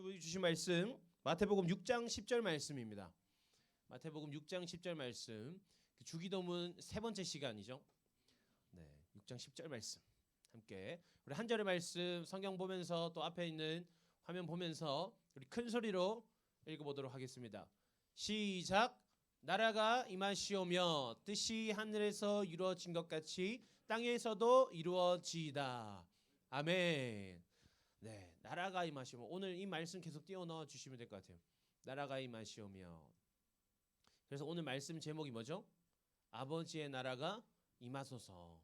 오늘 주신 말씀 마태복음 6장 10절 말씀입니다. 마태복음 6장 10절 말씀. 주기도문 세 번째 시간이죠. 네, 6장 10절 말씀 함께 우리 한 절의 말씀 성경 보면서 또 앞에 있는 화면 보면서 우리 큰 소리로 읽어보도록 하겠습니다. 시작. 나라가 임하시오며 뜻이 하늘에서 이루어진 것 같이 땅에서도 이루어지이다. 아멘. 네, 나라가 임하시오며 오늘 이 말씀 계속 띄워 넣어 주시면 될 것 같아요. 나라가 임하시오며. 그래서 오늘 말씀 제목이 뭐죠? 아버지의 나라가 임하소서.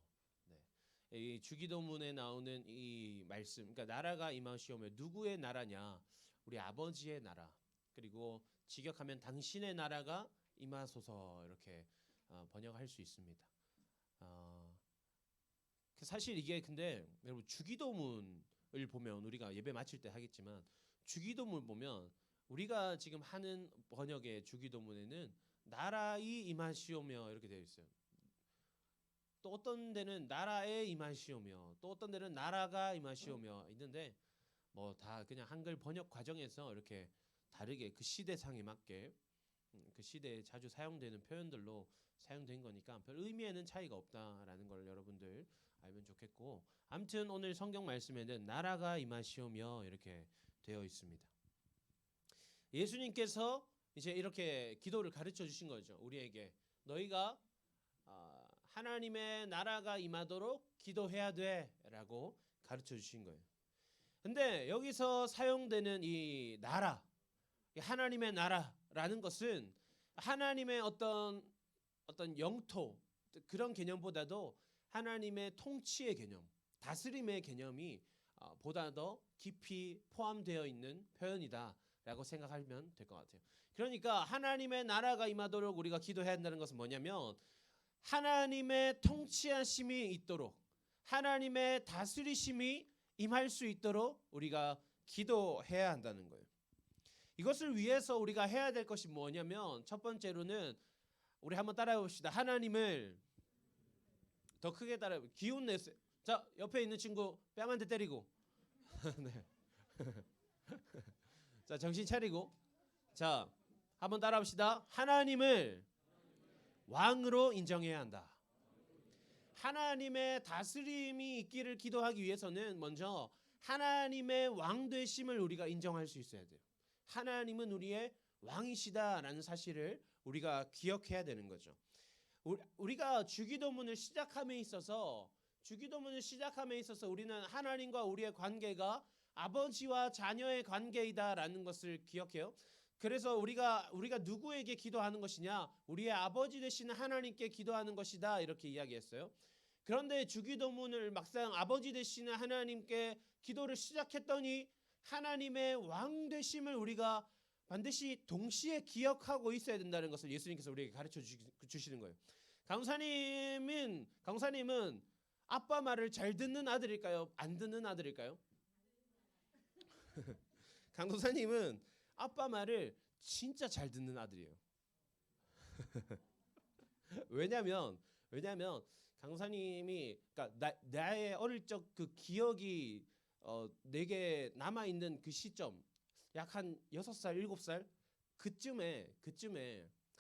네, 이 주기도문에 나오는 이 말씀, 그러니까 나라가 임하시오며 누구의 나라냐? 우리 아버지의 나라. 그리고 직역하면 당신의 나라가 임하소서 이렇게 번역할 수 있습니다. 사실 이게 근데 여러분 주기도문을 보면 우리가 예배 마칠 때 하겠지만 주기도문 보면 우리가 지금 하는 번역의 주기도문에는 나라의 임하시오며 이렇게 되어 있어요. 또 어떤 데는 나라에 임하시오며 또 어떤 데는 나라가 임하시오며 있는데 뭐 다 그냥 한글 번역 과정에서 이렇게 다르게 그 시대상에 맞게 그 시대에 자주 사용되는 표현들로 사용된 거니까 별 의미에는 차이가 없다라는 걸 여러분들 알면 좋겠고, 아무튼 오늘 성경 말씀에는 나라가 임하시오며 이렇게 되어 있습니다. 예수님께서 이제 이렇게 기도를 가르쳐 주신 거죠. 우리에게 너희가 하나님의 나라가 임하도록 기도해야 돼라고 가르쳐 주신 거예요. 근데 여기서 사용되는 이 나라, 하나님의 나라라는 것은 하나님의 어떤 영토 그런 개념보다도 하나님의 통치의 개념, 다스림의 개념이 보다 더 깊이 포함되어 있는 표현이다라고 생각하면 될 것 같아요. 그러니까 하나님의 나라가 임하도록 우리가 기도해야 한다는 것은 뭐냐면 하나님의 통치하심이 있도록, 하나님의 다스리심이 임할 수 있도록 우리가 기도해야 한다는 거예요. 이것을 위해서 우리가 해야 될 것이 뭐냐면 첫 번째로는 우리 한번 따라해 봅시다. 하나님을 더 크게 따라해. 기운 내세요. 자, 옆에 있는 친구 뺨 한 대 때리고. 네. 자, 정신 차리고. 자, 한번 따라해 봅시다. 하나님을 왕으로 인정해야 한다. 하나님의 다스림이 있기를 기도하기 위해서는 먼저 하나님의 왕 되심을 우리가 인정할 수 있어야 돼요. 하나님은 우리의 왕이시다라는 사실을 우리가 기억해야 되는 거죠. 우리가 주기도문을 시작함에 있어서 우리는 하나님과 우리의 관계가 아버지와 자녀의 관계이다라는 것을 기억해요. 그래서 우리가 누구에게 기도하는 것이냐? 우리의 아버지 되시는 하나님께 기도하는 것이다 이렇게 이야기했어요. 그런데 주기도문을 막상 아버지 되시는 하나님께 기도를 시작했더니 하나님의 왕 되심을 우리가 반드시 동시에 기억하고 있어야 된다는 것을 예수님께서 우리에게 가르쳐 주시는 거예요. 강사님은 아빠 말을 잘 듣는 아들일까요? 안 듣는 아들일까요? 강도사님은 아빠 말을 진짜 잘 듣는 아들이에요. 왜냐면 강사님이 그러니까 나의 어릴 적 그 기억이 내게 남아 있는 그 시점 약 한 6살, 7살 그쯤에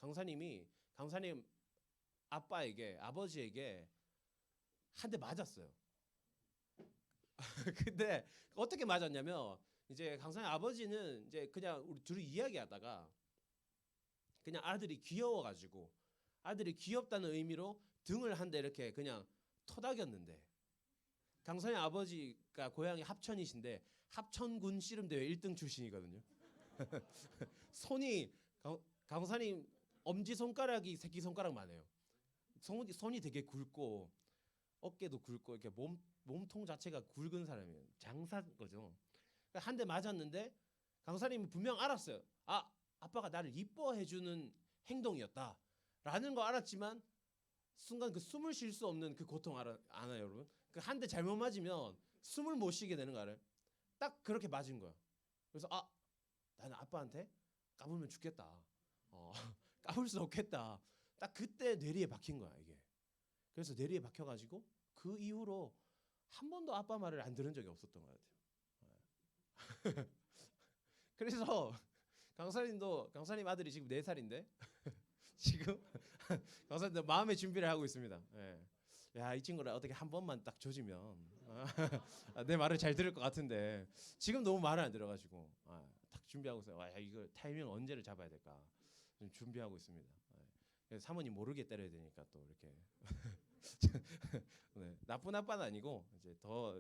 강사님 아버지에게 한 대 맞았어요. 근데 어떻게 맞았냐면 이제 강사님 아버지는 이제 그냥 우리 둘이 이야기하다가 그냥 아들이 귀여워가지고 아들이 귀엽다는 의미로 등을 한 대 이렇게 그냥 토닥였는데, 강사님 아버지가 고향이 합천이신데 합천군 씨름대회 1등 출신이거든요. 손이 강사님 엄지손가락이 새끼손가락만 해요. 손이 되게 굵고 어깨도 굵고 이렇게 몸통 자체가 굵은 사람이에요. 장사인 거죠. 한 대 맞았는데 강사님이 분명 알았어요. 아빠가 나를 이뻐해주는 행동이었다라는 거 알았지만 순간 그 숨을 쉴 수 없는 그 고통 아나요, 여러분? 그 한 대 잘못 맞으면 숨을 못 쉬게 되는 거 알아요? 딱 그렇게 맞은 거야. 그래서 나는 아빠한테 까불면 죽겠다. 까불 수 없겠다. 딱 그때 뇌리에 박힌 거야 이게. 그래서 뇌리에 박혀가지고 그 이후로 한 번도 아빠 말을 안 들은 적이 없었던 것 같아요. 그래서 강사님 아들이 지금 4살인데 지금 강사님도 마음의 준비를 하고 있습니다. 예. 야, 이 친구를 어떻게 한 번만 딱 조지면 내 말을 잘 들을 것 같은데 지금 너무 말을 안 들어가지고 딱 준비하고 있어요. 와, 이거 타이밍 언제를 잡아야 될까 좀 준비하고 있습니다. 예. 사모님 모르게 때려야 되니까 또 이렇게 네, 나쁜 아빠는 아니고 이제 더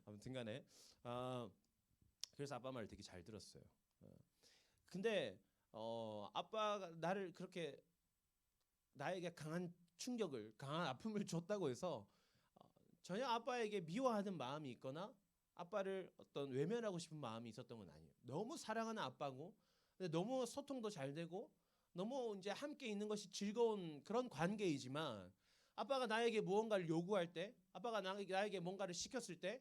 아무튼간에 그래서 아빠 말을 되게 잘 들었어요. 근데 아빠가 나를 그렇게 나에게 강한 충격을 강한 아픔을 줬다고 해서 전혀 아빠에게 미워하는 마음이 있거나 아빠를 어떤 외면하고 싶은 마음이 있었던 건 아니에요. 너무 사랑하는 아빠고 근데 너무 소통도 잘 되고 너무 이제 함께 있는 것이 즐거운 그런 관계이지만 아빠가 나에게 무언가를 요구할 때 아빠가 나에게 뭔가를 시켰을 때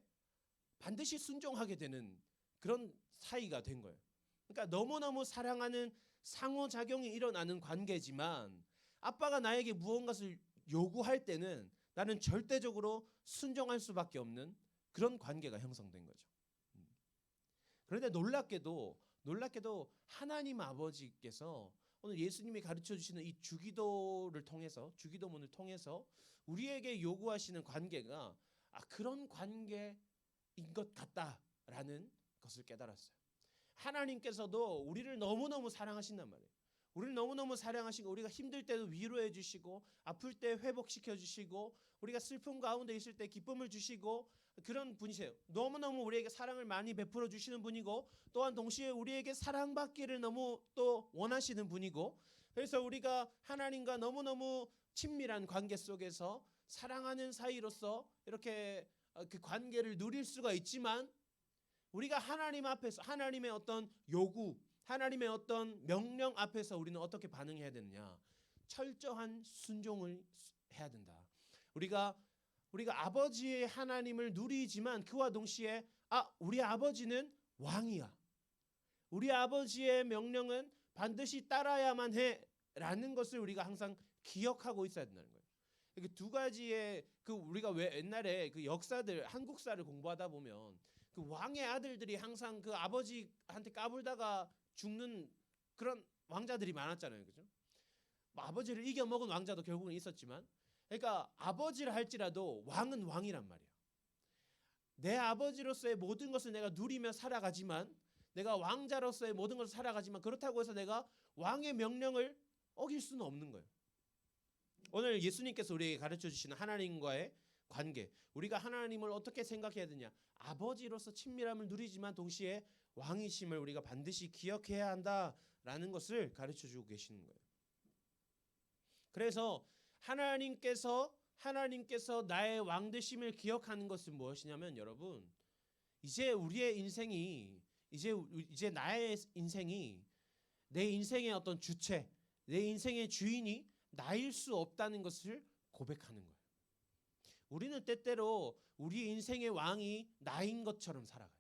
반드시 순종하게 되는 그런 사이가 된 거예요. 그러니까 너무너무 사랑하는 상호작용이 일어나는 관계지만 아빠가 나에게 무언가를 요구할 때는 나는 절대적으로 순종할 수밖에 없는 그런 관계가 형성된 거죠. 그런데 놀랍게도 하나님 아버지께서 오늘 예수님이 가르쳐 주시는 이 주기도를 통해서 주기도문을 통해서 우리에게 요구하시는 관계가 그런 관계인 것 같다라는 것을 깨달았어요. 하나님께서도 우리를 너무너무 사랑하신단 말이에요. 우리를 너무너무 사랑하시고 우리가 힘들 때도 위로해 주시고 아플 때 회복시켜 주시고 우리가 슬픔 가운데 있을 때 기쁨을 주시고 그런 분이세요. 너무너무 우리에게 사랑을 많이 베풀어 주시는 분이고 또한 동시에 우리에게 사랑받기를 너무 또 원하시는 분이고 그래서 우리가 하나님과 너무너무 친밀한 관계 속에서 사랑하는 사이로서 이렇게 그 관계를 누릴 수가 있지만 우리가 하나님 앞에서 하나님의 어떤 요구 하나님의 어떤 명령 앞에서 우리는 어떻게 반응해야 되느냐? 철저한 순종을 해야 된다. 우리가 아버지의 하나님을 누리지만 그와 동시에 우리 아버지는 왕이야. 우리 아버지의 명령은 반드시 따라야만 해라는 것을 우리가 항상 기억하고 있어야 된다는 거예요. 이렇게 두 가지의 우리가 왜 옛날에 그 역사들 한국사를 공부하다 보면 그 왕의 아들들이 항상 그 아버지한테 까불다가 죽는 그런 왕자들이 많았잖아요. 그죠? 아버지를 이겨먹은 왕자도 결국은 있었지만 그러니까 아버지를 할지라도 왕은 왕이란 말이에요. 내 아버지로서의 모든 것을 내가 누리며 살아가지만 내가 왕자로서의 모든 것을 살아가지만 그렇다고 해서 내가 왕의 명령을 어길 수는 없는 거예요. 오늘 예수님께서 우리에게 가르쳐 주시는 하나님과의 관계 우리가 하나님을 어떻게 생각해야 되냐 아버지로서 친밀함을 누리지만 동시에 왕이심을 우리가 반드시 기억해야 한다라는 것을 가르쳐 주고 계시는 거예요. 그래서 하나님께서 나의 왕되심을 기억하는 것은 무엇이냐면 여러분 이제 우리의 인생이 이제 나의 인생이 내 인생의 어떤 주체 내 인생의 주인이 나일 수 없다는 것을 고백하는 거예요. 우리는 때때로 우리 인생의 왕이 나인 것처럼 살아가요.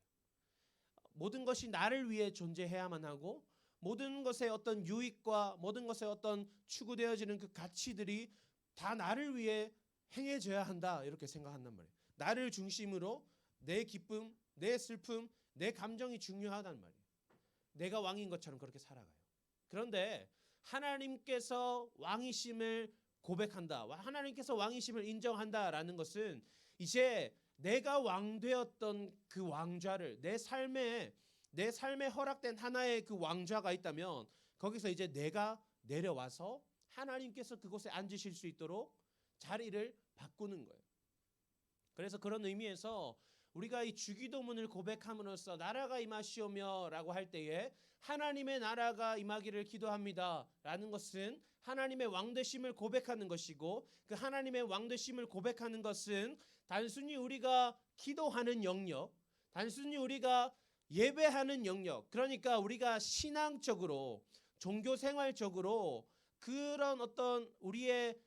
모든 것이 나를 위해 존재해야만 하고 모든 것의 어떤 유익과 모든 것의 어떤 추구되어지는 그 가치들이 다 나를 위해 행해져야 한다 이렇게 생각한단 말이에요. 나를 중심으로 내 기쁨, 내 슬픔, 내 감정이 중요하단 말이에요. 내가 왕인 것처럼 그렇게 살아가요. 그런데 하나님께서 왕이심을 고백한다. 하나님께서 왕이심을 인정한다라는 것은 이제 내가 왕되었던 그 왕좌를 내 삶에 허락된 하나의 그 왕좌가 있다면 거기서 이제 내가 내려와서 하나님께서 그곳에 앉으실 수 있도록 자리를 바꾸는 거예요. 그래서 그런 의미에서 우리가 이 주기도문을 고백함으로써 나라가 임하시오며라고 할 때에 하나님의 나라가 임하기를 기도합니다라는 것은 하나님의 왕되심을 고백하는 것이고 그 하나님의 왕되심을 고백하는 것은 단순히 우리가 기도하는 영역, 단순히 우리가 예배하는 영역, 그러니까 우리가 신앙적으로 종교생활적으로 그런 어떤 우리의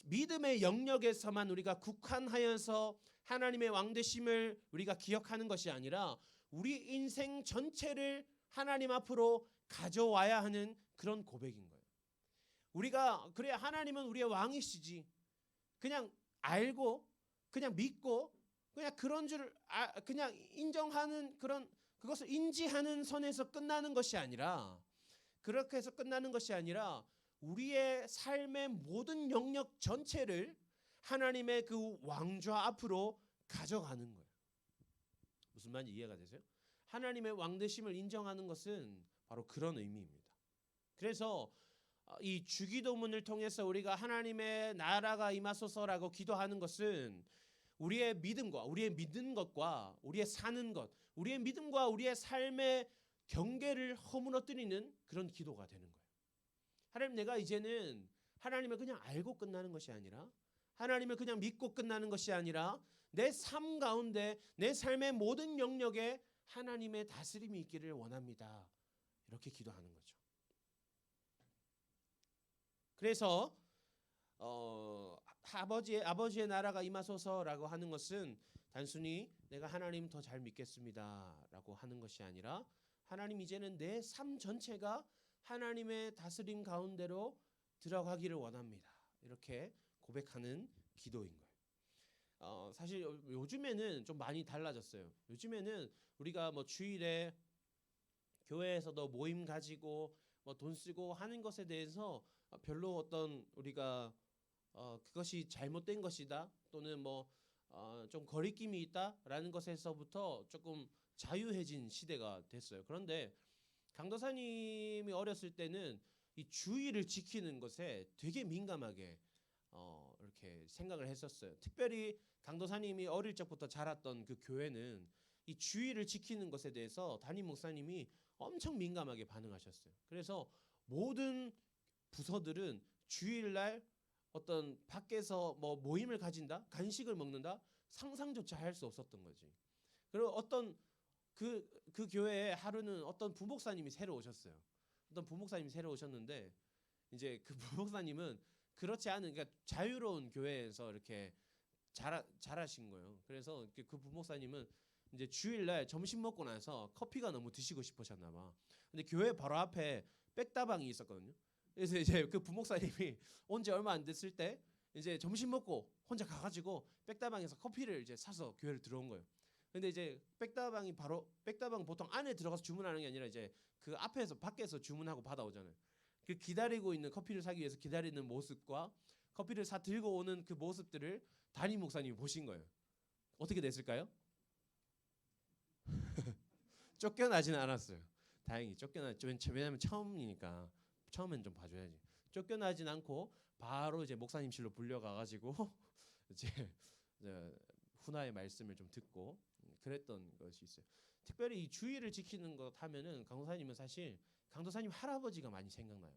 믿음의 영역에서만 우리가 국한하여서 하나님의 왕되심을 우리가 기억하는 것이 아니라 우리 인생 전체를 하나님 앞으로 가져와야 하는 그런 고백인 거예요. 우리가 그래 하나님은 우리의 왕이시지 그냥 알고 그냥 믿고 그냥 그런 줄 그냥 인정하는 그런 그것을 인지하는 선에서 끝나는 것이 아니라, 그렇게 해서 끝나는 것이 아니라 우리의 삶의 모든 영역 전체를 하나님의 그 왕좌 앞으로 가져가는 거예요. 무슨 말인지 이해가 되세요? 하나님의 왕되심을 인정하는 것은 바로 그런 의미입니다. 그래서 이 주기도문을 통해서 우리가 하나님의 나라가 임하소서라고 기도하는 것은 우리의 믿음과 우리의 믿는 것과 우리의 사는 것, 우리의 믿음과 우리의 삶의 경계를 허물어뜨리는 그런 기도가 되는 거예요. 하나님, 내가 이제는 하나님을 그냥 알고 끝나는 것이 아니라, 하나님을 그냥 믿고 끝나는 것이 아니라, 내 삶 가운데 내 삶의 모든 영역에 하나님의 다스림이 있기를 원합니다. 이렇게 기도하는 거죠. 그래서 아버지의 나라가 임하소서라고 하는 것은 단순히 내가 하나님 더 잘 믿겠습니다라고 하는 것이 아니라, 하나님, 이제는 내 삶 전체가 하나님의 다스림 가운데로 들어가기를 원합니다. 이렇게 고백하는 기도인 거예요. 사실 요즘에는 좀 많이 달라졌어요. 요즘에는 우리가 뭐 주일에 교회에서도 모임 가지고 뭐 돈 쓰고 하는 것에 대해서 별로 어떤 우리가 그것이 잘못된 것이다, 또는 뭐 좀 거리낌이 있다라는 것에서부터 조금 자유해진 시대가 됐어요. 그런데 강도사님이 어렸을 때는 이 주의를 지키는 것에 되게 민감하게 이렇게 생각을 했었어요. 특별히 강도사님이 어릴 적부터 자랐던 그 교회는 이 주의를 지키는 것에 대해서 담임 목사님이 엄청 민감하게 반응하셨어요. 그래서 모든 부서들은 주일날 어떤 밖에서 뭐 모임을 가진다, 간식을 먹는다, 상상조차 할 수 없었던 거지. 그리고 어떤 그 교회에 하루는 어떤 부목사님이 새로 오셨어요. 어떤 부목사님이 새로 오셨는데, 이제 그 부목사님은 그렇지 않은, 그러니까 자유로운 교회에서 이렇게 자라신 거예요. 그래서 그 부목사님은 이제 주일날 점심 먹고 나서 커피가 너무 드시고 싶으셨나 봐. 근데 교회 바로 앞에 백다방이 있었거든요. 그래서 이제 그 부목사님이 온 지 얼마 안 됐을 때 이제 점심 먹고 혼자 가가지고 백다방에서 커피를 이제 사서 교회를 들어온 거예요. 근데 이제 백다방 보통 안에 들어가서 주문하는 게 아니라 이제 그 앞에서 밖에서 주문하고 받아오잖아요. 그 기다리고 있는, 커피를 사기 위해서 기다리는 모습과 커피를 사 들고 오는 그 모습들을 담임 목사님이 보신 거예요. 어떻게 됐을까요? 쫓겨나지는 않았어요. 다행히 왜냐면 처음엔 좀 봐줘야지. 쫓겨나진 않고 바로 이제 목사님실로 불려가가지고 이제 훈화의 말씀을 좀 듣고 그랬던 것이 있어요. 특별히 이 주의를 지키는 것 하면은 강도사님은 사실 강도사님 할아버지가 많이 생각나요.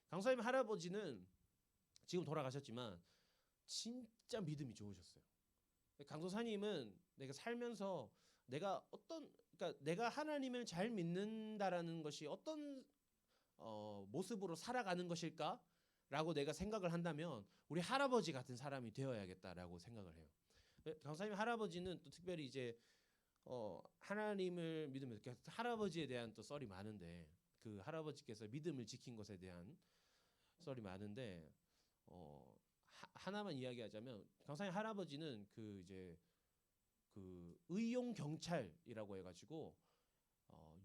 강도사님 할아버지는 지금 돌아가셨지만 진짜 믿음이 좋으셨어요. 강도사님은 내가 살면서 그러니까 내가 하나님을 잘 믿는다라는 것이 어떤 모습으로 살아가는 것일까라고 내가 생각을 한다면 우리 할아버지 같은 사람이 되어야겠다라고 생각을 해요. 강사님 할아버지는 또 특별히 이제 하나님을 믿으면서 할아버지에 대한 또 썰이 많은데, 그 할아버지께서 믿음을 지킨 것에 대한 썰이 많은데 하나만 이야기하자면, 강사님 할아버지는 그 이제 그 의용 경찰이라고 해가지고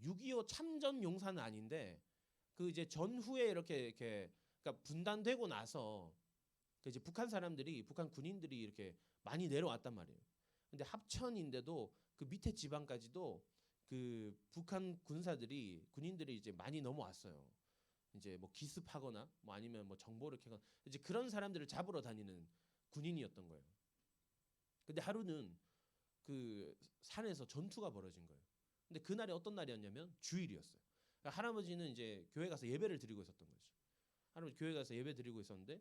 6.25 참전 용사는 아닌데 그 이제 전후에 이렇게 그러니까 분단되고 나서 그 이제 북한 군인들이 이렇게 많이 내려왔단 말이에요. 근데 합천인데도 그 밑에 지방까지도 그 북한 군인들이 이제 많이 넘어왔어요. 이제 뭐 기습하거나 뭐 아니면 뭐 정보를 캐거나 이제 그런 사람들을 잡으러 다니는 군인이었던 거예요. 근데 하루는 그 산에서 전투가 벌어진 거예요. 근데 그날이 어떤 날이었냐면 주일이었어요. 그러니까 할아버지는 이제 교회 가서 예배를 드리고 있었던 거죠. 할아버지 교회 가서 예배 드리고 있었는데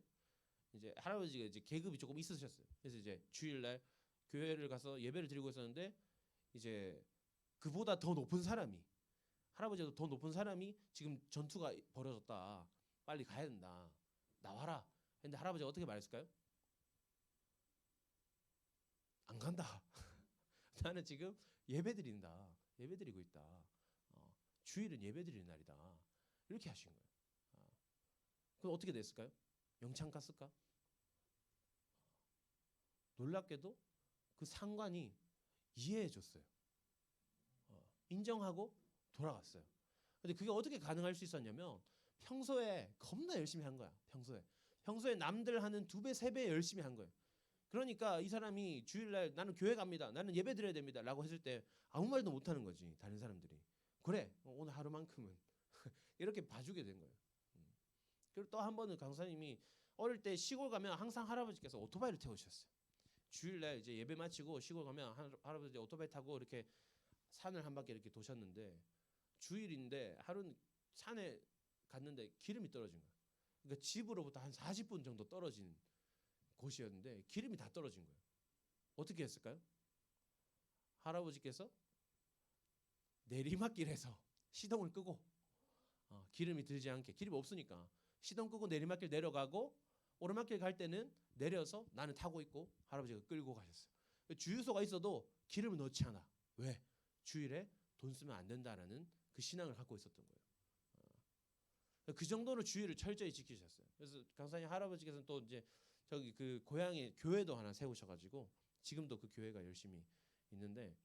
이제 할아버지가 이제 계급이 조금 있으셨어요. 그래서 이제 주일날 교회를 가서 예배를 드리고 있었는데 이제 그보다 더 높은 사람이, 할아버지도 더 높은 사람이 지금 전투가 벌어졌다, 빨리 가야 된다, 나와라. 근데 할아버지가 어떻게 말했을까요? 안 간다. 나는 지금 예배 드리고 있다. 주일은 예배 드리는 날이다. 이렇게 하신 거예요. 그럼 어떻게 됐을까요? 영창 갔을까? 놀랍게도 그 상관이 이해해 줬어요. 인정하고 돌아갔어요. 근데 그게 어떻게 가능할 수 있었냐면 평소에 겁나 열심히 한 거야. 평소에 남들 하는 2배, 3배 열심히 한 거예요. 그러니까 이 사람이 주일날 나는 교회 갑니다. 나는 예배 드려야 됩니다. 라고 했을 때 아무 말도 못 하는 거지. 다른 사람들이. 그래. 오늘 하루만큼은 이렇게 봐주게 된 거예요. 그리고 또 한 번은 강사님이 어릴 때 시골 가면 항상 할아버지께서 오토바이를 태우셨어요. 주일날 이제 예배 마치고 시골 가면 할아버지 오토바이 타고 이렇게 산을 한 바퀴 이렇게 도셨는데 주일인데 하루는 산에 갔는데 기름이 떨어진 거예요. 그러니까 집으로부터 한 40분 정도 떨어진 곳이었는데 기름이 다 떨어진 거예요. 어떻게 했을까요? 할아버지께서 내리막길에서 시동을 끄고 기름이 들지 않게, 기름이 없으니까 시동 끄고 내리막길 내려가고 오르막길 갈 때는 내려서 나는 타고 있고 할아버지가 끌고 가셨어요. 주유소가 있어도 기름을 넣지 않아. 왜? 주일에 돈 쓰면 안 된다라는 그 신앙을 갖고 있었던 거예요. 그 정도로 주의를 철저히 지키셨어요. 그래서 강사님 할아버지께서는 또 이제 저기 그 고향에 교회도 하나 세우셔가지고 지금도 그 교회가 열심히 있는데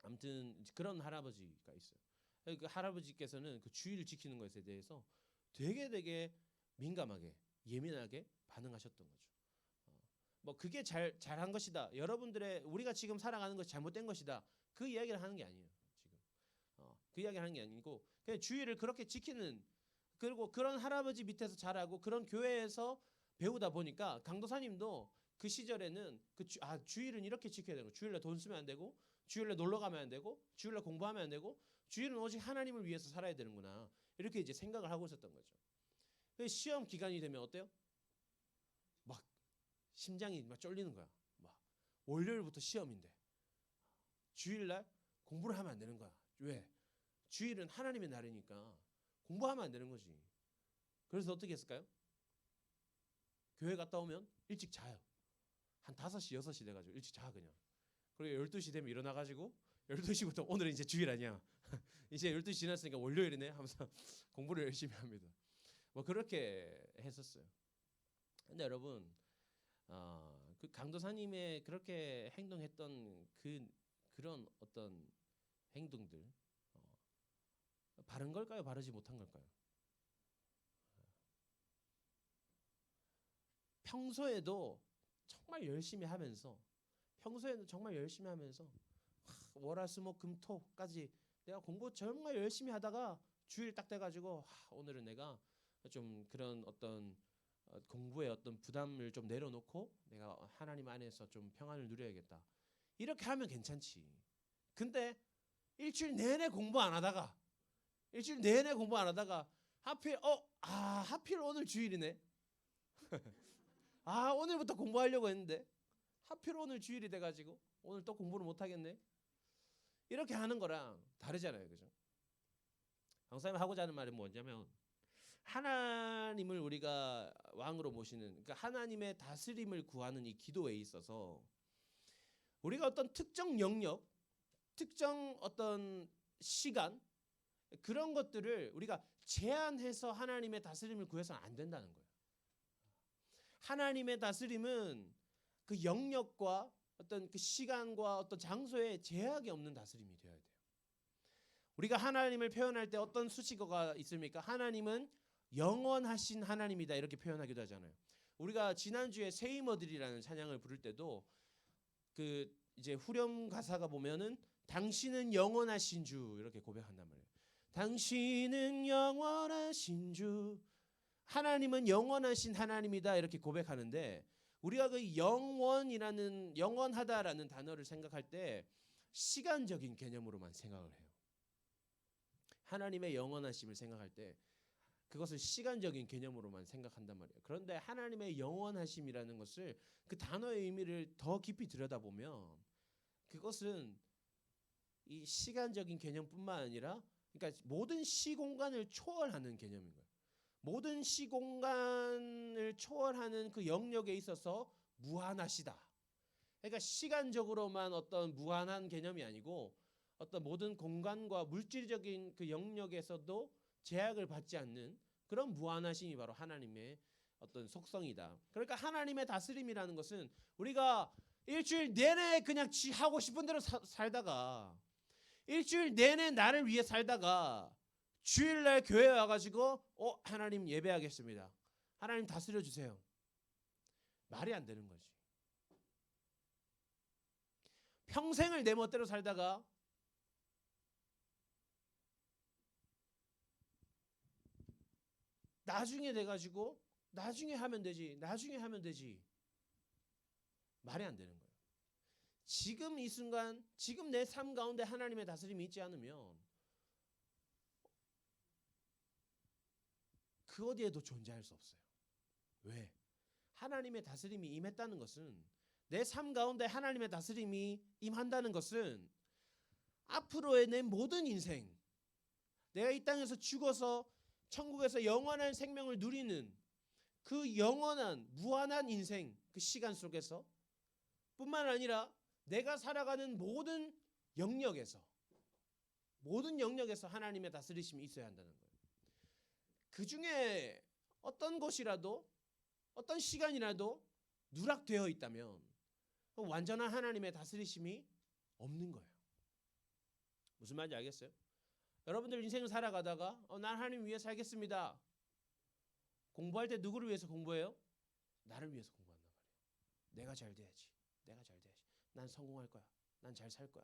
아무튼 그런 할아버지가 있어요. 그 할아버지께서는 그 주의를 지키는 것에 대해서 되게 민감하게 예민하게 반응하셨던 거죠. 뭐 그게 잘한 것이다. 여러분들의 우리가 지금 살아가는 것이 잘못된 것이다. 그 이야기를 하는 게 아니에요. 지금 그 이야기를 하는 게 아니고 그냥 주의를 그렇게 지키는, 그리고 그런 할아버지 밑에서 자라고 그런 교회에서 배우다 보니까 강도사님도 그 시절에는 주일은 이렇게 지켜야 되고 주일날 돈 쓰면 안 되고 주일날 놀러 가면 안 되고 주일날 공부하면 안 되고 주일은 오직 하나님을 위해서 살아야 되는구나. 이렇게 이제 생각을 하고 있었던 거죠. 시험 기간이 되면 어때요? 막 심장이 막 쫄리는 거야. 막 월요일부터 시험인데 주일날 공부를 하면 안 되는 거야. 왜? 주일은 하나님의 날이니까 공부하면 안 되는 거지. 그래서 어떻게 했을까요? 교회 갔다 오면 일찍 자요. 한 5시, 6시 돼가지고 일찍 자 그냥. 그리고 12시 되면 일어나가지고 12시부터 오늘은 이제 주일 아니야. 이제 12시 지났으니까 월요일이네 하면서 공부를 열심히 합니다. 뭐 그렇게 했었어요. 근데 여러분 그 강도사님의 그렇게 행동했던 그런 어떤 행동들 바른 걸까요? 바르지 못한 걸까요? 평소에도 정말 열심히 하면서 월화수목금토까지 내가 공부 정말 열심히 하다가 주일 딱 돼가지고 오늘은 내가 좀 그런 어떤 공부에 어떤 부담을 좀 내려놓고 내가 하나님 안에서 좀 평안을 누려야겠다. 이렇게 하면 괜찮지. 근데 일주일 내내 공부 안 하다가 하필 오늘 주일이네. 오늘부터 공부하려고 했는데 하필 오늘 주일이 돼가지고 오늘 또 공부를 못 하겠네. 이렇게 하는 거랑 다르잖아요, 그죠? 강사님 하고자 하는 말은 뭐냐면 하나님을 우리가 왕으로 모시는, 그러니까 하나님의 다스림을 구하는 이 기도에 있어서 우리가 어떤 특정 영역, 특정 어떤 시간 그런 것들을 우리가 제한해서 하나님의 다스림을 구해서는 안 된다는 거예요. 하나님의 다스림은 그 영역과 어떤 그 시간과 어떤 장소에 제약이 없는 다스림이 되어야 돼요. 우리가 하나님을 표현할 때 어떤 수식어가 있습니까? 하나님은 영원하신 하나님이다 이렇게 표현하기도 하잖아요. 우리가 지난주에 세이머들이라는 찬양을 부를 때도 그 이제 후렴 가사가 보면은 당신은 영원하신 주 이렇게 고백한단 말이에요. 당신은 영원하신 주, 하나님은 영원하신 하나님이다 이렇게 고백하는데 우리가 그 영원하다라는 단어를 생각할 때 시간적인 개념으로만 생각을 해요. 하나님의 영원하심을 생각할 때 그것을 시간적인 개념으로만 생각한단 말이에요. 그런데 하나님의 영원하심이라는 것을 그 단어의 의미를 더 깊이 들여다보면 그것은 이 시간적인 개념뿐만 아니라 그러니까 모든 시공간을 초월하는 개념인 거예요. 모든 시공간을 초월하는 그 영역에 있어서 무한하시다. 그러니까 시간적으로만 어떤 무한한 개념이 아니고 어떤 모든 공간과 물질적인 그 영역에서도 제약을 받지 않는 그런 무한하심이 바로 하나님의 어떤 속성이다. 그러니까 하나님의 다스림이라는 것은 우리가 일주일 내내 그냥 하고 싶은 대로 살다가 일주일 내내 나를 위해 살다가 주일날 교회에 와가지고 하나님 예배하겠습니다. 하나님 다스려 주세요. 말이 안 되는 거지. 평생을 내 멋대로 살다가 나중에 돼가지고 나중에 하면 되지. 말이 안 되는 거예요. 지금 이 순간, 지금 내 삶 가운데 하나님의 다스림이 있지 않으면 그 어디에도 존재할 수 없어요. 왜? 하나님의 다스림이 임했다는 것은, 내 삶 가운데 하나님의 다스림이 임한다는 것은 앞으로의 내 모든 인생, 내가 이 땅에서 죽어서 천국에서 영원한 생명을 누리는 그 영원한 무한한 인생, 그 시간 속에서 뿐만 아니라 내가 살아가는 모든 영역에서 하나님의 다스리심이 있어야 한다는 거예요. 그 중에 어떤 곳이라도 어떤 시간이라도 누락되어 있다면 완전한 하나님의 다스리심이 없는 거예요. 무슨 말인지 알겠어요? 여러분들 인생을 살아가다가 난 하나님 위해 살겠습니다. 공부할 때 누구를 위해서 공부해요? 나를 위해서 공부한단 말이에요. 내가 잘 돼야지. 난 성공할 거야. 난 잘 살 거야.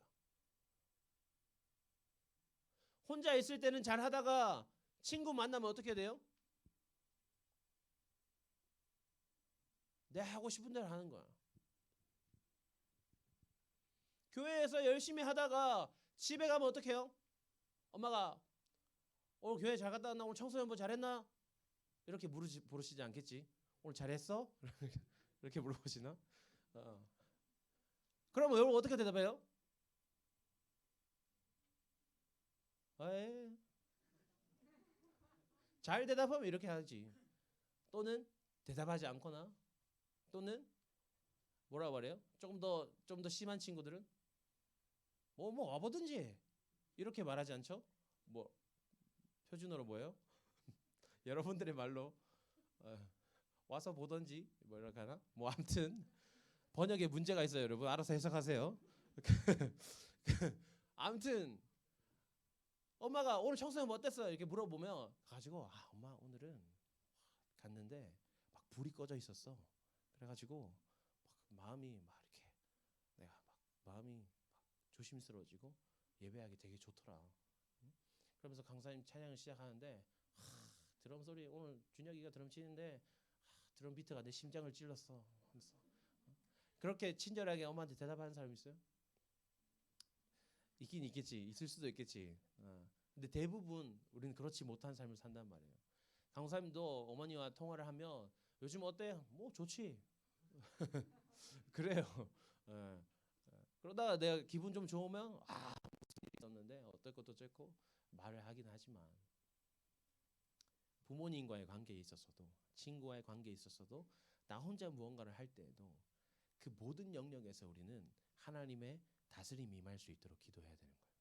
혼자 있을 때는 잘 하다가 친구 만나면 어떻게 돼요? 내가 하고 싶은 대로 하는 거야. 교회에서 열심히 하다가 집에 가면 어떻게 해요? 엄마가 오늘 교회 잘 갔다 왔나? 오늘 청소년부 잘했나? 이렇게 부르시지 않겠지? 오늘 잘했어? 이렇게 물어보시나? 그러면 여러분 어떻게 대답해요? 에이. 잘 대답하면 이렇게 하지. 또는 대답하지 않거나, 또는 뭐라고 말해요? 좀 더 심한 친구들은 뭐 와보든지 이렇게 말하지 않죠? 뭐 표준어로 뭐예요? 여러분들의 말로 와서 보던지 뭐 이렇게 하나? 뭐 아무튼 번역에 문제가 있어요, 여러분. 알아서 해석하세요. 아무튼 엄마가 오늘 청소년 뭐 어땠어? 이렇게 물어보면 가지고 엄마 오늘은 갔는데 막 불이 꺼져 있었어. 그래가지고 막 마음이 막 이렇게 내가 막 마음이 막 조심스러워지고 예배하기 되게 좋더라. 응? 그러면서 강사님 찬양을 시작하는데 드럼 소리 오늘 준혁이가 드럼 치는데 드럼 비트가 내 심장을 찔렀어. 하면서 그렇게 친절하게 엄마한테 대답하는 사람 있어요? 있긴 있겠지. 있을 수도 있겠지. 근데 대부분 우리는 그렇지 못한 삶을 산단 말이에요. 강사님도 어머니와 통화를 하면 요즘 어때? 뭐 좋지. 그래요. 그러다가 내가 기분 좀 좋으면 무슨 일이 있었는데 어떨 것도 어쨌고 말을 하긴 하지만 부모님과의 관계에 있어서도 친구와의 관계에 있어서도 나 혼자 무언가를 할 때에도 그 모든 영역에서 우리는 하나님의 다스림이 임할 수 있도록 기도해야 되는 거예요.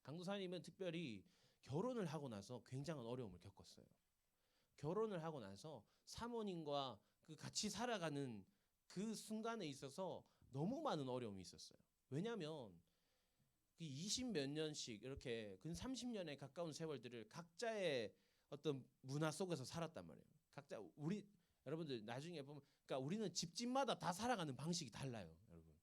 강도사님은 특별히 결혼을 하고 나서 굉장한 어려움을 겪었어요. 결혼을 하고 나서 사모님과 그 같이 살아가는 그 순간에 있어서 너무 많은 어려움이 있었어요. 왜냐하면 그 20몇 년씩 이렇게 근 30년에 가까운 세월들을 각자의 어떤 문화 속에서 살았단 말이에요. 각자 우리 여러분들 나중에 보면 그러니까 우리는 집집마다 다 살아가는 방식이 달라요, 여러분.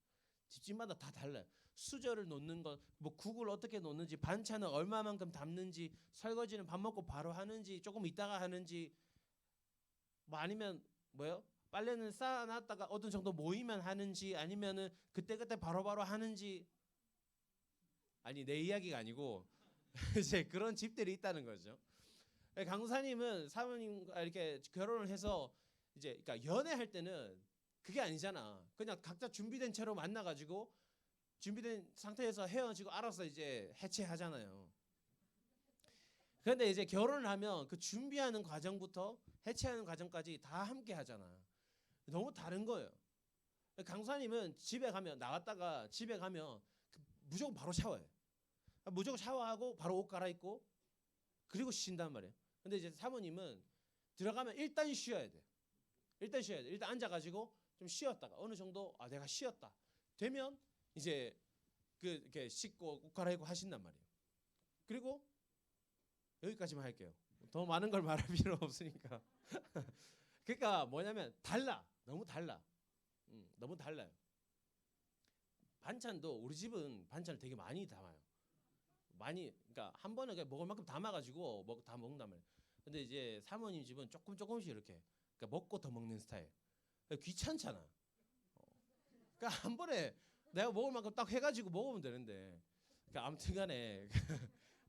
집집마다 다 달라요. 수저를 놓는 것, 뭐 국을 어떻게 놓는지, 반찬을 얼마만큼 담는지, 설거지는 밥 먹고 바로 하는지, 조금 있다가 하는지, 뭐 아니면 뭐요? 빨래는 쌓아놨다가 어느 정도 모이면 하는지, 아니면은 그때그때 바로바로 하는지. 아니 내 이야기가 아니고 이제 그런 집들이 있다는 거죠. 강사님은 사모님과 이렇게 결혼을 해서 이제 그러니까 연애할 때는 그게 아니잖아. 그냥 각자 준비된 채로 만나가지고 준비된 상태에서 헤어지고 알아서 이제 해체하잖아요. 그런데 이제 결혼을 하면 그 준비하는 과정부터 해체하는 과정까지 다 함께 하잖아. 너무 다른 거예요. 강사님은 집에 가면 나갔다가 집에 가면 무조건 바로 샤워해. 무조건 샤워하고 바로 옷 갈아입고 그리고 쉰단 말이에요. 근데 이제 사모님은 들어가면 일단 쉬어야 돼. 일단 앉아가지고 좀 쉬었다가 어느 정도 내가 쉬었다 되면 이제 이렇게 씻고 옷 갈아입고 하신단 말이에요. 그리고 여기까지만 할게요. 더 많은 걸 말할 필요 없으니까. 그러니까 뭐냐면 달라. 너무 달라. 너무 달라요. 반찬도 우리 집은 반찬을 되게 많이 담아요. 많이, 그러니까 한 번에 그냥 먹을 만큼 담아가지고 다 먹는단 말이에요. 근데 이제 사모님 집은 조금씩 이렇게, 그러니까 먹고 더 먹는 스타일. 귀찮잖아. 그러니까 한 번에 내가 먹을 만큼 딱 해가지고 먹으면 되는데. 그러니까 아무튼간에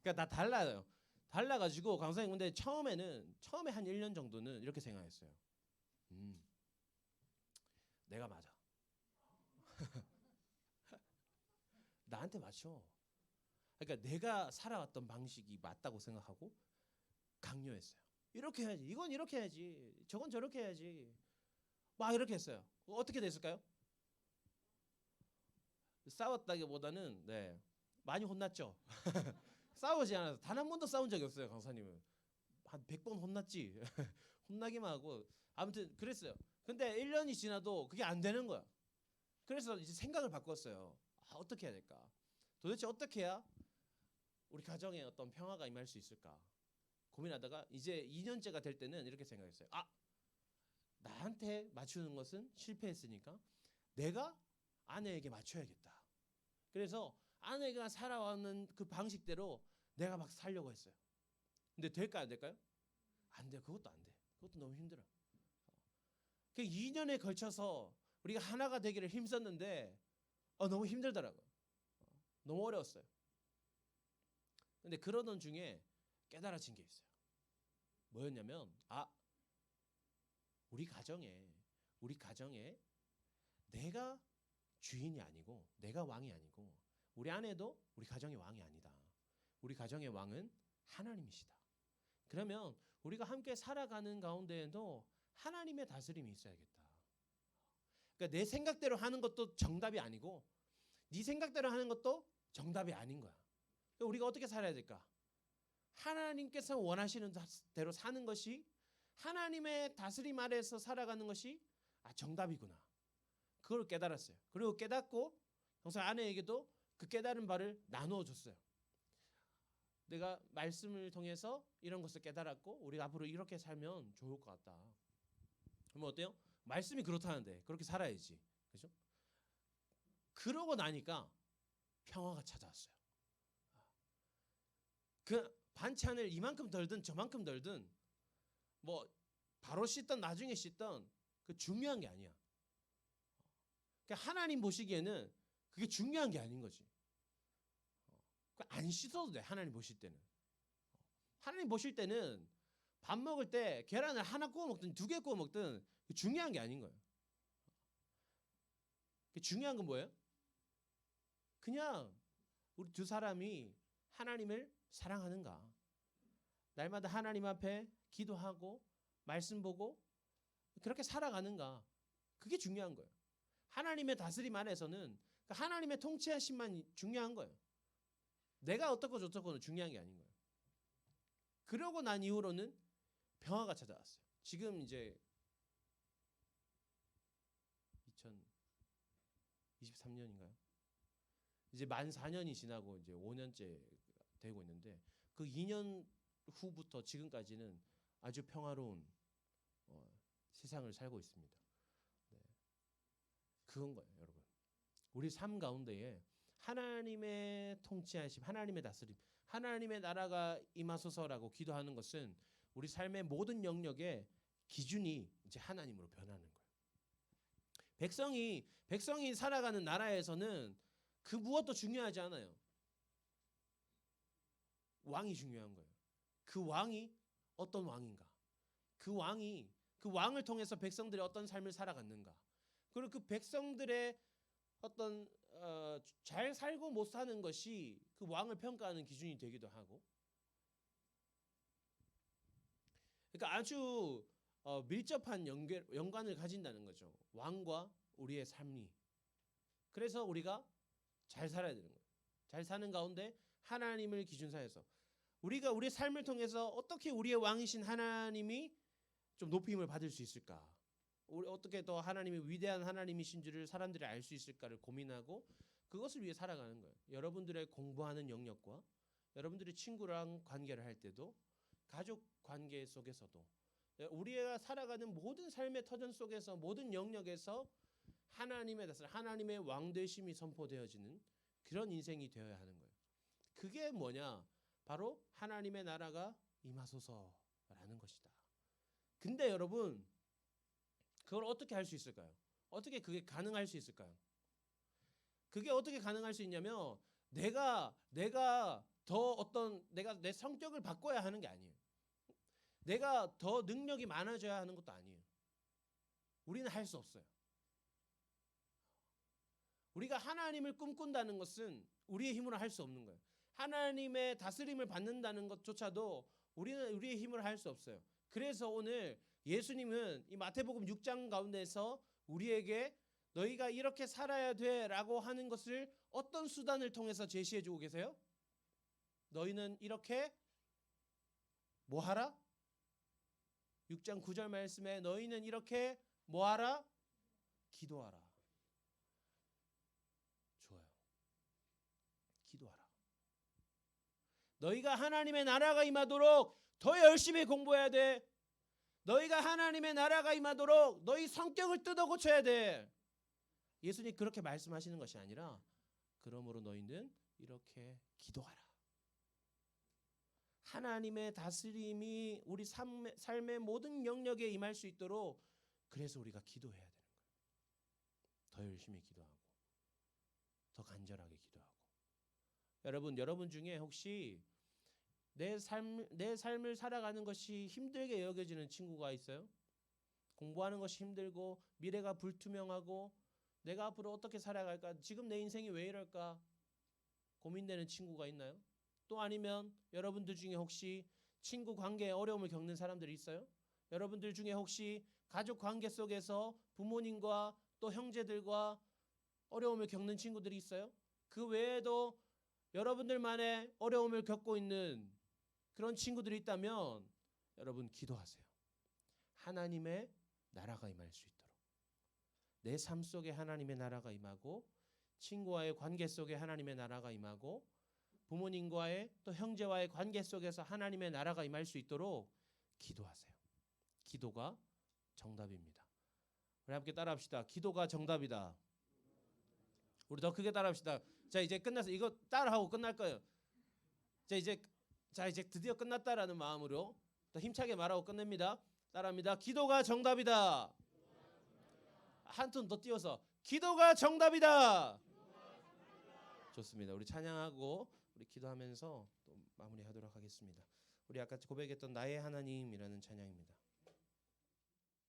그러니까 다 달라요. 달라가지고 강사님 근데 처음에 한 1년 정도는 이렇게 생각했어요. 내가 맞아. 나한테 맞춰. 그러니까 내가 살아왔던 방식이 맞다고 생각하고 강요했어요. 이렇게 해야지. 이건 이렇게 해야지. 저건 저렇게 해야지. 막 이렇게 했어요. 어떻게 됐을까요? 싸웠다기보다는 많이 혼났죠. 싸우지 않아서 단 한 번도 싸운 적이 없어요. 강사님은 한 100번 혼났지. 혼나기만 하고 아무튼 그랬어요. 근데 1년이 지나도 그게 안 되는 거야. 그래서 이제 생각을 바꿨어요. 어떻게 해야 될까? 도대체 어떻게 해야 우리 가정에 어떤 평화가 임할 수 있을까? 고민하다가 이제 2년째가 될 때는 이렇게 생각했어요. 나한테 맞추는 것은 실패했으니까 내가 아내에게 맞춰야겠다. 그래서 아내가 살아왔는 그 방식대로 내가 막 살려고 했어요. 근데 될까 안 될까요? 안 돼. 그것도 안 돼. 그것도 너무 힘들어. 그 2년에 걸쳐서 우리가 하나가 되기를 힘썼는데 너무 힘들더라고요. 너무 어려웠어요. 근데 그러던 중에 깨달아진 게 있어요. 뭐였냐면 우리 가정에 내가 주인이 아니고 내가 왕이 아니고 우리 아내도 우리 가정의 왕이 아니다. 우리 가정의 왕은 하나님이시다. 그러면 우리가 함께 살아가는 가운데에도 하나님의 다스림이 있어야겠다. 그러니까 내 생각대로 하는 것도 정답이 아니고 네 생각대로 하는 것도 정답이 아닌 거야. 그러니까 우리가 어떻게 살아야 될까? 하나님께서 원하시는 대로 사는 것이 하나님의 다스림 아래에서 살아가는 것이 정답이구나. 그걸 깨달았어요. 그리고 깨닫고 항상 아내에게도 그 깨달은 바를 나누어 줬어요. 내가 말씀을 통해서 이런 것을 깨달았고 우리가 앞으로 이렇게 살면 좋을 것 같다. 그러면 어때요? 말씀이 그렇다는데 그렇게 살아야지. 그죠? 그러고 나니까 평화가 찾아왔어요. 그 반찬을 이만큼 덜든 저만큼 덜든 뭐 바로 씻던 나중에 씻던 그 중요한 게 아니야. 그러니까 하나님 보시기에는 그게 중요한 게 아닌 거지. 안 씻어도 돼. 하나님 보실 때는. 하나님 보실 때는 밥 먹을 때 계란을 하나 구워 먹든 2개 구워 먹든 중요한 게 아닌 거예요. 중요한 건 뭐예요? 그냥 우리 두 사람이 하나님을 사랑하는가. 날마다 하나님 앞에 기도하고 말씀 보고 그렇게 살아가는가. 그게 중요한 거예요. 하나님의 다스림 안에서는 하나님의 통치하심만 중요한 거예요. 내가 어떻고 저떻고는 중요한 게 아닌 거예요. 그러고 난 이후로는 평화가 찾아왔어요. 지금 이제 2023년인가요? 이제 만 4년이 지나고 이제 5년째 되고 있는데 그 2년 후부터 지금까지는 아주 평화로운 세상을 살고 있습니다. 그건 거예요, 여러분. 우리 삶 가운데에 하나님의 통치하심, 하나님의 다스림, 하나님의 나라가 임하소서라고 기도하는 것은 우리 삶의 모든 영역의 기준이 이제 하나님으로 변하는 거예요. 백성이 살아가는 나라에서는 그 무엇도 중요하지 않아요. 왕이 중요한 거예요. 그 왕이 어떤 왕인가? 그 왕을 통해서 백성들이 어떤 삶을 살아갔는가? 그리고 그 백성들의 어떤 잘 살고 못 사는 것이 그 왕을 평가하는 기준이 되기도 하고, 그러니까 아주 밀접한 연관을 가진다는 거죠. 왕과 우리의 삶이. 그래서 우리가 잘 살아야 되는 거예요. 잘 사는 가운데 하나님을 기준사해서 우리가 우리의 삶을 통해서 어떻게 우리의 왕이신 하나님이 좀 높임을 받을 수 있을까? 우리 어떻게 더 하나님이 위대한 하나님이신 줄을 사람들이 알 수 있을까를 고민하고 그것을 위해 살아가는 거예요. 여러분들의 공부하는 영역과 여러분들이 친구랑 관계를 할 때도 가족 관계 속에서도 우리가 살아가는 모든 삶의 터전 속에서 모든 영역에서 하나님의 다스림, 하나님의 왕되심이 선포되어지는 그런 인생이 되어야 하는 거예요. 그게 뭐냐? 바로 하나님의 나라가 임하소서라는 것이다. 근데 여러분 그걸 어떻게 할 수 있을까요? 어떻게 그게 가능할 수 있을까요? 그게 어떻게 가능할 수 있냐면 내가 내 성격을 바꿔야 하는 게 아니에요. 내가 더 능력이 많아져야 하는 것도 아니에요. 우리는 할 수 없어요. 우리가 하나님을 꿈꾼다는 것은 우리의 힘으로 할 수 없는 거예요. 하나님의 다스림을 받는다는 것조차도 우리는 우리의 힘으로 할 수 없어요. 그래서 오늘 예수님은 이 마태복음 6장 가운데서 우리에게 너희가 이렇게 살아야 돼라고 하는 것을 어떤 수단을 통해서 제시해 주고 계세요? 너희는 이렇게 뭐하라? 6장 9절 말씀에 너희는 이렇게 뭐하라? 기도하라. 좋아요. 기도하라. 너희가 하나님의 나라가 임하도록 더 열심히 공부해야 돼. 너희가 하나님의 나라가 임하도록 너희 성격을 뜯어 고쳐야 돼. 예수님 그렇게 말씀하시는 것이 아니라 그러므로 너희는 이렇게 기도하라. 하나님의 다스림이 우리 삶의 모든 영역에 임할 수 있도록 그래서 우리가 기도해야 되는 거예요. 더 열심히 기도하고 더 간절하게 기도하고. 여러분 중에 혹시 내 삶을 살아가는 것이 힘들게 여겨지는 친구가 있어요? 공부하는 것이 힘들고 미래가 불투명하고 내가 앞으로 어떻게 살아갈까? 지금 내 인생이 왜 이럴까? 고민되는 친구가 있나요? 또 아니면 여러분들 중에 혹시 친구 관계에 어려움을 겪는 사람들이 있어요? 여러분들 중에 혹시 가족 관계 속에서 부모님과 또 형제들과 어려움을 겪는 친구들이 있어요? 그 외에도 여러분들만의 어려움을 겪고 있는 그런 친구들이 있다면 여러분 기도하세요. 하나님의 나라가 임할 수 있도록. 내 삶 속에 하나님의 나라가 임하고 친구와의 관계 속에 하나님의 나라가 임하고 부모님과의 또 형제와의 관계 속에서 하나님의 나라가 임할 수 있도록 기도하세요. 기도가 정답입니다. 우리 함께 따라합시다. 기도가 정답이다. 우리 더 크게 따라합시다. 자, 이제 끝났어. 이거 따라하고 끝날 거예요. 자, 이제 드디어 끝났다라는 마음으로 더 힘차게 말하고 끝냅니다. 따라합니다. 기도가 정답이다. 한 톤 더 띄워서 기도가 정답이다. 좋습니다. 우리 찬양하고 우리 기도하면서 또 마무리하도록 하겠습니다. 우리 아까 고백했던 나의 하나님이라는 찬양입니다.